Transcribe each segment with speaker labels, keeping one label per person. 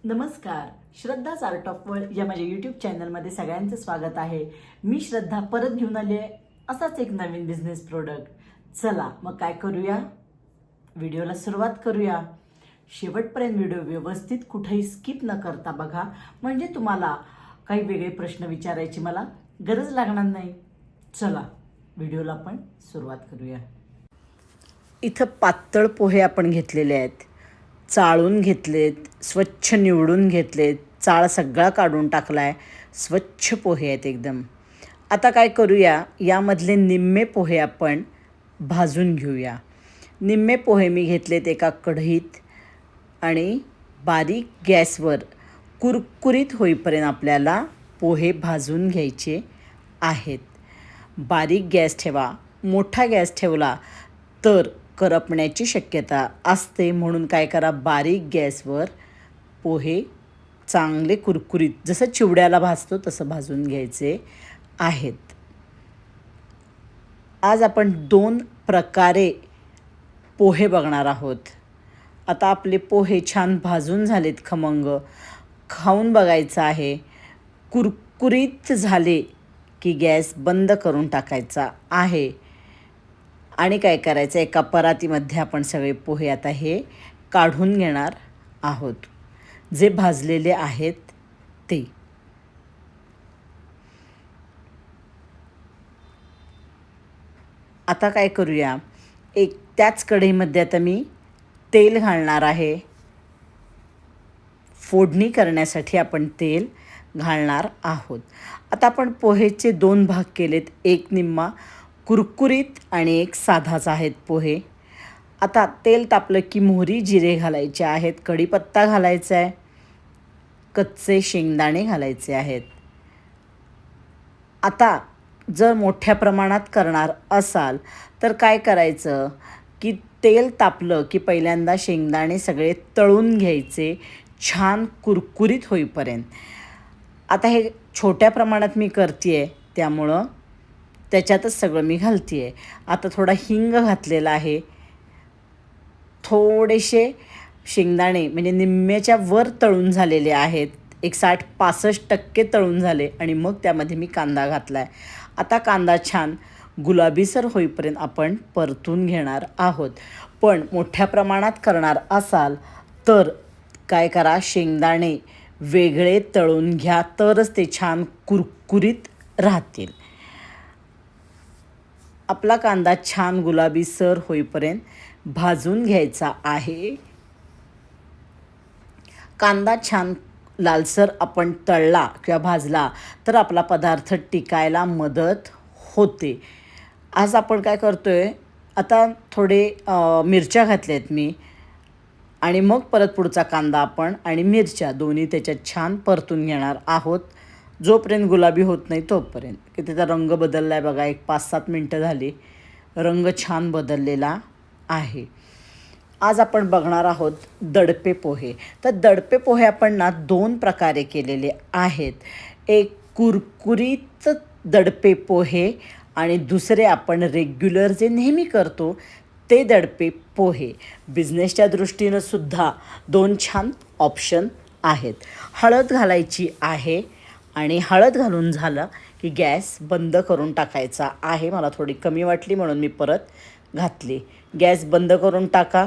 Speaker 1: नमस्कार. श्रद्धाच art of world या माझ्या यूट्यूब चॅनलमध्ये सगळ्यांचं स्वागत आहे. मी श्रद्धा परत घेऊन आली आहे असाच एक नवीन बिझनेस प्रोडक्ट. चला मग काय करूया, व्हिडिओला सुरुवात करूया. शेवटपर्यंत व्हिडिओ व्यवस्थित कुठेही स्किप न करता बघा, म्हणजे तुम्हाला काही वेगळे प्रश्न विचारायची मला गरज लागणार नाही. चला व्हिडिओला आपण सुरुवात करूया. इथं पातळ पोहे आपण घेतलेले आहेत, चाळून घेतलेत, स्वच्छ निवडून घेतलेत, चाळ सगळा काढून टाकला आहे, स्वच्छ पोहे आहेत एकदम. आता काय करूया, यामधले निम्मे पोहे आपण भाजून घेऊया. निम्मे पोहे मी घेतलेत एका कढईत आणि बारीक गॅसवर कुरकुरीत होईपर्यंत आपल्याला पोहे भाजून घ्यायचे आहेत. बारीक गॅस ठेवा. मोठा गॅस ठेवला तर करपण्याची शक्यता असते, म्हणून काय करा, बारीक गॅसवर पोहे चांगले कुरकुरीत जसं चिवड्याला भाजतो तसं भाजून घ्यायचे आहेत. आज आपण 2 प्रकारे पोहे बघणार आहोत. आता आपले पोहे छान भाजून झालेत, खमंग खाऊन बघायचं आहे. कुरकुरीत झाले की गॅस बंद करून टाकायचा आहे आणि काय करायचं, एका परातीमध्ये आपण सगळे पोहे आता हे काढून घेणार आहोत, जे भाजलेले आहेत ते. आता काय करूया, त्याच कढईमध्ये आता मी तेल घालणार आहे. फोडणी करण्यासाठी आपण तेल घालणार आहोत. आता आपण पोहेचे 2 भाग केलेत, एक निम्मा कुरकुरीत आणि एक साधाच आहेत पोहे. आता तेल तापलं की मोहरी जिरे घालायचे आहेत, कढीपत्ता घालायचा आहे, कच्चे शेंगदाणे घालायचे आहेत. आता जर मोठ्या प्रमाणात करणार असाल तर काय करायचं की तेल तापलं की पहिल्यांदा शेंगदाणे सगळे तळून घ्यायचे छान कुरकुरीत होईपर्यंत. आता हे छोट्या प्रमाणात मी करते आहे त्यामुळं त्याच्यातच सगळं मी घालते आहे. आता थोडा हिंग घातलेला आहे. थोडेसे शेंगदाणे म्हणजे निम्म्याच्या वर तळून झालेले आहेत, एक 60-65% तळून झाले आणि मग त्यामध्ये मी कांदा घातला आहे. आता कांदा छान गुलाबीसर होईपर्यंत आपण परतून घेणार आहोत. पण मोठ्या प्रमाणात करणार असाल तर काय करा, शेंगदाणे वेगळे तळून घ्या, तरच ते छान कुरकुरीत राहतील. आपला कांदा छान गुलाबीसर होईपर्यंत भाजून घ्यायचा आहे. कांदा छान लालसर आपण तळला किंवा भाजला तर आपला पदार्थ टिकायला मदत होते. आज आपण काय करतो आहे, आता थोडे मिरच्या घातल्या आहेत मी आणि मग परत पुढचा कांदा आपण आणि मिरच्या दोन्ही त्याच्यात छान परतून घेणार आहोत, जोपर्यंत गुलाबी होत नाही तोपर्यंत. की त्याचा रंग बदलला आहे बघा, एक 5-7 मिनटं झाली, रंग छान बदललेला आहे. आज आपण बघणार आहोत दडपे पोहे. तर दडपे पोहे आपण 2 प्रकारे केलेले आहेत. एक कुरकुरीत दडपे पोहे आणि दुसरे आपण रेग्युलर जे नेहमी करतो ते दडपे पोहे. बिझनेसच्या दृष्टीनं सुद्धा 2 छान ऑप्शन आहेत. हळद घालायची आहे आणि हळद घालून झालं की गॅस बंद करून टाकायचा आहे. मला थोडी कमी वाटली म्हणून मी परत घातली. गॅस बंद करून टाका.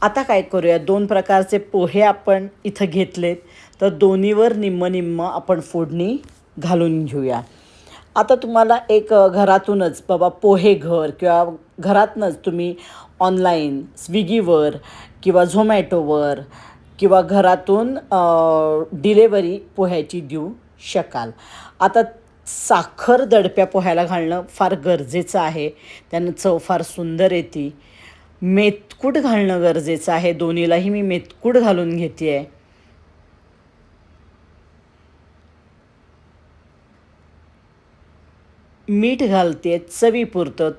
Speaker 1: आता काय करूया, 2 प्रकारचे पोहे आपण इथं घेतलेत, तर दोन्हीवर निम्म आपण फोडणी घालून घेऊया. आता तुम्हाला एक घरातूनच बाबा पोहे घर किंवा घरातूनच तुम्ही ऑनलाईन स्विगीवर किंवा झोमॅटोवर किंवा घरातून डिलेवरी पोह्याची देऊ शकाल. आता साखर दडप्या पोह्याला घालणं फार गरजेचं आहे, त्यानं चव फार सुंदर येते. मेथकूट घालणं गरजेचं आहे, दोन्हीलाही मी मेथकूट घालून घेते आहे. मीठ घालते चवीपुरतं.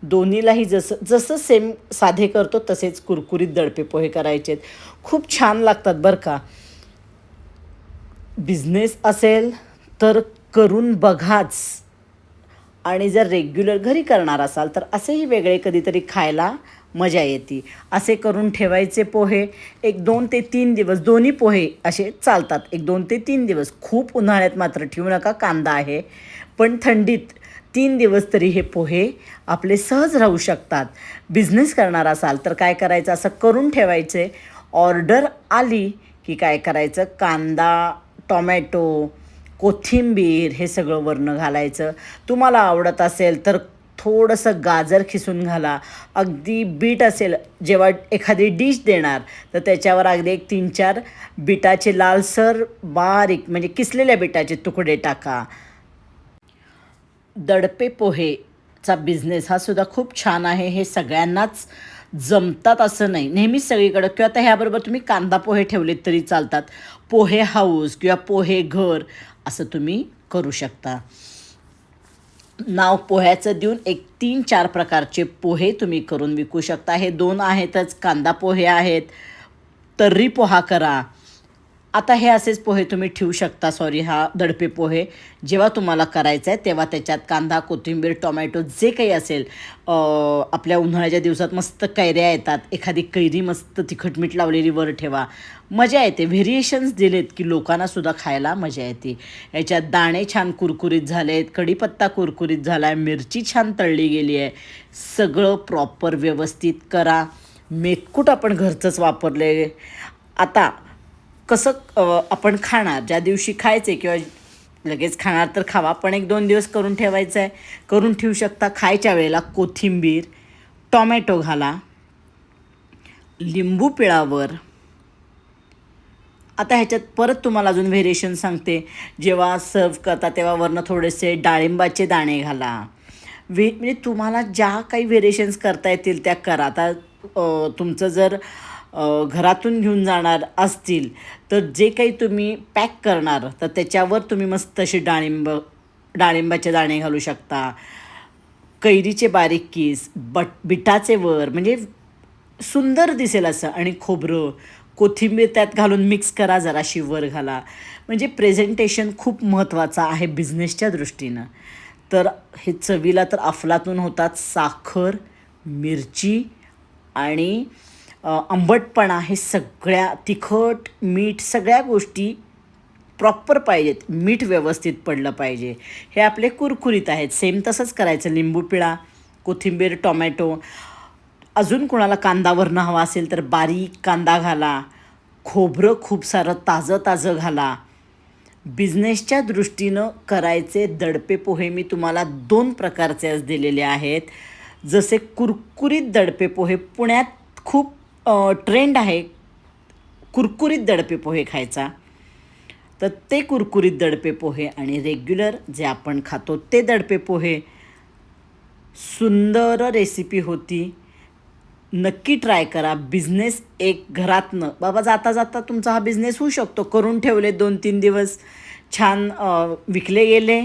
Speaker 1: दोन्हीलाही जसं सेम साधे करतो तसेच कुरकुरीत दडपे पोहे करायचे आहेत. खूप छान लागतात बरं का. बिझनेस असेल तर करून बघाच, आणि जर रेग्युलर घरी करणार असाल तर असेही वेगळे कधीतरी खायला मजा येते. असे करून ठेवायचे पोहे. एक 2 ते 3 दिवस दोन्ही पोहे असे चालतात. एक 2 ते 3 दिवस. खूप उन्हाळ्यात मात्र ठेवू नका, कांदा आहे. पण थंडीत 3 दिवस तरी हे पोहे आपले सहज राहू शकतात. बिझनेस करणार असाल तर काय करायचं, असं करून ठेवायचे. ऑर्डर आली की काय करायचं, कांदा, टोमॅटो, कोथिंबीर हे सगळं वरनं घालायचं. तुम्हाला आवडत असेल तर थोडंसं गाजर खिसून घाला. अगदी बीट असेल, जेव्हा एखादी डिश देणार तर त्याच्यावर अगदी एक 3-4 बीटाचे लालसर बारीक म्हणजे किसलेल्या बीटाचे तुकडे टाका. दडपे पोहेचा बिझनेस हा सुद्धा खूप छान आहे. हे सगळ्यांनाच जमतात असं नाही, नेहमीच सगळीकडं. किंवा आता ह्याबरोबर तुम्ही कांदा पोहे ठेवलेत तरी चालतात. पोहे हाऊस किंवा पोहे घर असं तुम्ही करू शकता. नाव पोह्याचं देऊन एक 3-4 प्रकारचे पोहे तुम्ही करून विकू शकता. हे 2 आहेतच, कांदा पोहे आहेत, तर्री पोहा करा. आता हे असेच पोहे तुम्ही ठेवू शकता. हा दडपे पोहे जेव्हा तुम्हाला करायचं आहे तेव्हा त्याच्यात कांदा, कोथिंबीर, टोमॅटो जे काही असेल. आपल्या उन्हाळ्याच्या दिवसात मस्त कैऱ्या येतात, एखादी कैरी मस्त तिखट मीठ लावलेली वर ठेवा, मजा येते. व्हेरिएशन्स दिलेत की लोकांनासुद्धा खायला मजा येते. याच्यात दाणे छान कुरकुरीत झाले आहेत, कढीपत्ता कुरकुरीत झाला आहे, मिरची छान तळली गेली आहे. सगळं प्रॉपर व्यवस्थित करा. मेथकूट आपण घरचंच वापरले. आता कसं आपण खाणार, ज्या दिवशी खायचे किंवा लगेच खाणार तर खावा, पण 1-2 दिवस करून ठेवायचं आहे. करून ठेवू शकता. खायच्या वेळेला कोथिंबीर, टोमॅटो घाला, लिंबू पिळावर. आता ह्याच्यात परत तुम्हाला अजून व्हेरिएशन सांगते. जेव्हा सर्व करता तेव्हा वरनं थोडेसे डाळिंबाचे दाणे घाला. म्हणजे तुम्हाला ज्या काही व्हेरिएशन्स करता येतील त्या करा. आता तुमचं जर घरातून घेऊन जाणार असतील तर जे काही तुम्ही पॅक करणार तर त्याच्यावर तुम्ही मस्त असे डाळिंबाचे दाणे घालू शकता. कैरीचे बारीक किस, बिटाचे वर म्हणजे सुंदर दिसेल असं. आणि खोबरं, कोथिंबीर त्यात घालून मिक्स करा, जराशी वर घाला. म्हणजे प्रेझेंटेशन खूप महत्त्वाचं आहे बिझनेसच्या दृष्टीनं. तर हे चवीला तर अफलातून होतात. साखर, मिरची आणि आंबटपणा हे सगळ्या, तिखट, मीठ सगळ्या गोष्टी प्रॉपर पाहिजेत. मीठ व्यवस्थित पडलं पाहिजे. हे आपले कुरकुरीत आहेत. सेम तसंच करायचं. लिंबू पिळा, कोथिंबीर, टोमॅटो. अजून कोणाला कांदा वरनं हवा असेल तर बारीक कांदा घाला. खोबरं खूप सारं ताजं ताजं घाला. बिझनेसच्या दृष्टीनं करायचे दडपे पोहे मी तुम्हाला 2 प्रकारचे आज दिलेले आहेत. जसे कुरकुरीत दडपे पोहे, पुण्यात खूप ट्रेंड आहे कुरकुरीत दडपे पोहे खायचा. तर ते कुरकुरीत दडपे पोहे आणि रेग्युलर जे आपण खातो ते दडपे पोहे, सुंदर रेसिपी होती. नक्की ट्राय करा. बिझनेस एक घरातनं बाबा जाता जाता तुमचा हा बिझनेस होऊ शकतो. करून ठेवले 2-3 दिवस, छान विकले गेले,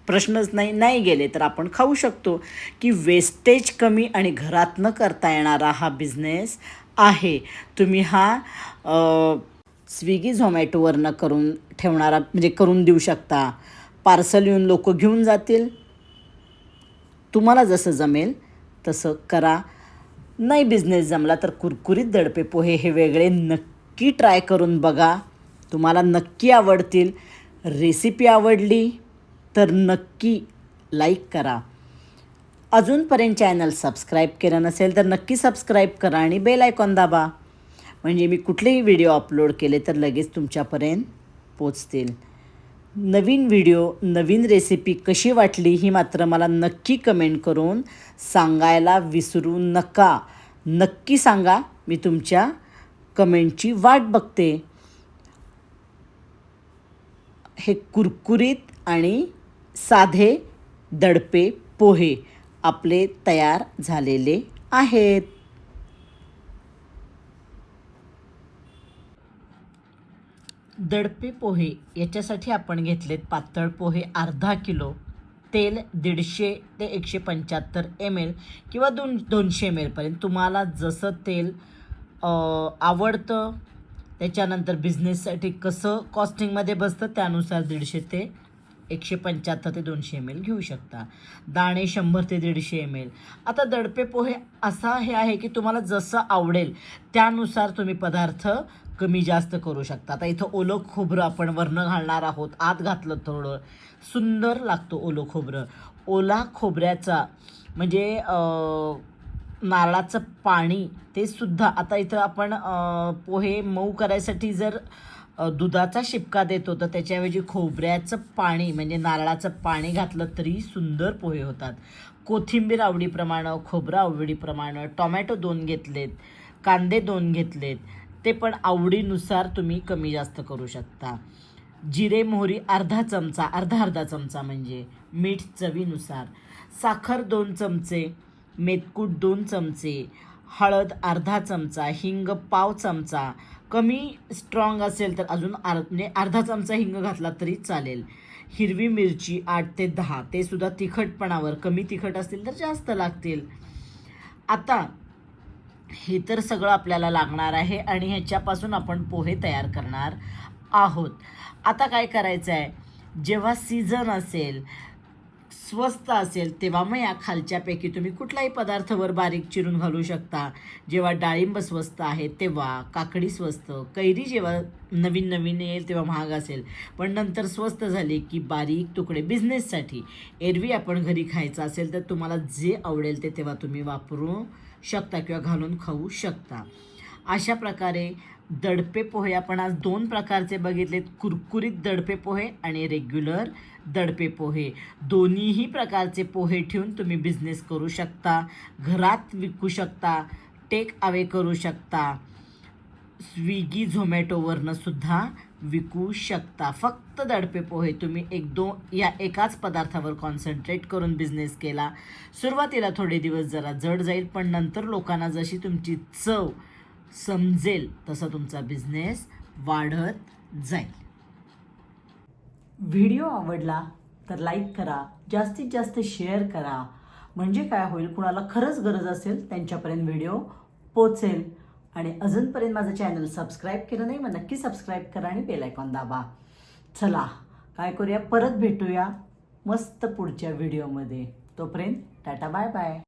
Speaker 1: प्रश्नच नाही. नाही गेले तर आपण खाऊ शकतो. की वेस्टेज कमी आणि घरातनं करता येणारा हा बिझनेस आहे. तुम्ही हा स्विगी झोमॅटोवरनं करून ठेवणारा म्हणजे करून देऊ शकता. पार्सल येऊन लोक घेऊन जातील. तुम्हाला जसं जमेल तसं करा. नाही बिझनेस जमला तर कुरकुरीत दडपे पोहे हे वेगळे नक्की ट्राय करून बघा. तुम्हाला नक्की आवडतील. रेसिपी आवडली तर नक्की लाईक करा. अजूनपर्यंत चॅनल सबस्क्राईब केलं नसेल तर नक्की सबस्क्राईब करा आणि बेल आयकॉन दाबा. म्हणजे मी कुठलेही व्हिडिओ अपलोड केले तर लगेच तुमच्यापर्यंत पोचतील. नवीन व्हिडिओ, नवीन रेसिपी कशी वाटली ही मात्र मला नक्की कमेंट करून सांगायला विसरू नका. नक्की सांगा. मी तुमच्या कमेंटची वाट बघते. हे कुरकुरीत आणि साधे दडपे पोहे आपले तयार झालेले आहेत. दडपे पोहे याच्यासाठी आपण घेतलेत पातळ पोहे अर्धा किलो, तेल 150 ते 175 ml किंवा 200 ml पर्यंत. तुम्हाला जसं तेल आवडतं त्याच्यानंतर बिझनेससाठी कसं कॉस्टिंगमध्ये बसतं त्यानुसार 150 ते 175 ते 200 ml घेऊ शकता. दाणे 100 ते 150 ml. आता दडपे पोहे असा हे आहे की तुम्हाला जसं आवडेल त्यानुसार तुम्ही पदार्थ कमी जास्त करू शकता. आता इथं ओलं खोबरं आपण वरनं घालणार आहोत, आत घातलं थोडं सुंदर लागतो ओलं खोबरं. ओला खोबऱ्याचा म्हणजे नारळाचं पाणी ते सुद्धा आता इथं आपण पोहे मऊ करायसाठी जर दुधाचा शिपका देतो तर त्याच्याऐवजी खोबऱ्याचं पाणी म्हणजे नारळाचं पाणी घातलं तरी सुंदर पोहे होतात. कोथिंबीर आवडीप्रमाणे, खोबरं आवडीप्रमाणे, टोमॅटो 2 घेतलेत, कांदे 2 घेतलेत, ते पण आवडीनुसार तुम्ही कमी जास्त करू शकता. जिरे मोहरी अर्धा चमचा म्हणजे मीठ चवीनुसार, साखर 2 चमचे, मेथकूट 2 चमचे, हळद अर्धा चमचा, हिंग पाव चमचा, कमी स्ट्रॉंग असेल तर अजून म्हणजे अर्धा चमचा हिंग घातला तरी चालेल. हिरवी मिरची 8 ते 10, ते सुद्धा तिखटपणावर, कमी तिखट असतील तर जास्त लागतील. आता हे तर सगळं आपल्याला लागणार आहे आणि ह्याच्यापासून आपण पोहे तयार करणार आहोत. आता काय करायचं आहे, जेव्हा सीझन असेल, स्वस्त असेल तेव्हा मग या खालच्यापैकी तुम्ही कुठलाही पदार्थावर बारीक चिरून घालू शकता. जेव्हा डाळिंब स्वस्त आहे तेव्हा, काकडी स्वस्त, कैरी जेव्हा नवीन नवीन येईल तेव्हा महाग असेल, पण नंतर स्वस्त झाली की बारीक तुकडे बिझनेससाठी, एरवी आपण घरी खायचं असेल तर तुम्हाला जे आवडेल ते तेव्हा तुम्ही वापरू शकता किंवा घालून खाऊ शकता. अशा प्रकारे दडपे पोहे आपण आज 2 प्रकारचे बघितलेत, कुरकुरीत दडपे पोहे आणि रेग्युलर दडपे पोहे. दोन्हीही प्रकारचे पोहे ठेवून तुम्ही बिझनेस करू शकता, घरात विकू शकता, टेक अवे करू शकता, स्विगी झोमॅटोवरनं सुद्धा विकू शकता. फक्त दडपे पोहे तुम्ही 1-2 या एकाच पदार्थावर कॉन्सन्ट्रेट करून बिझनेस केला. सुरुवातीला थोडे दिवस जरा जड जाईल, पण नंतर लोकांना जशी तुमची चव समजेल तसा तुमचा बिझनेस वाढत जाईल. व्हिडिओ आवडला तर लाईक करा, जास्तीत जास्त शेअर करा, म्हणजे काय होईल, कुणाला खरंच गरज असेल त्यांच्यापर्यंत व्हिडिओ पोचेल. आणि अजूनपर्यंत माझं चॅनल सबस्क्राईब केलं नाही मग नक्की सबस्क्राईब करा आणि बेल आयकॉन दाबा. चला काय करूया, परत भेटूया मस्त पुढच्या व्हिडिओमध्ये. तोपर्यंत टाटा बाय बाय.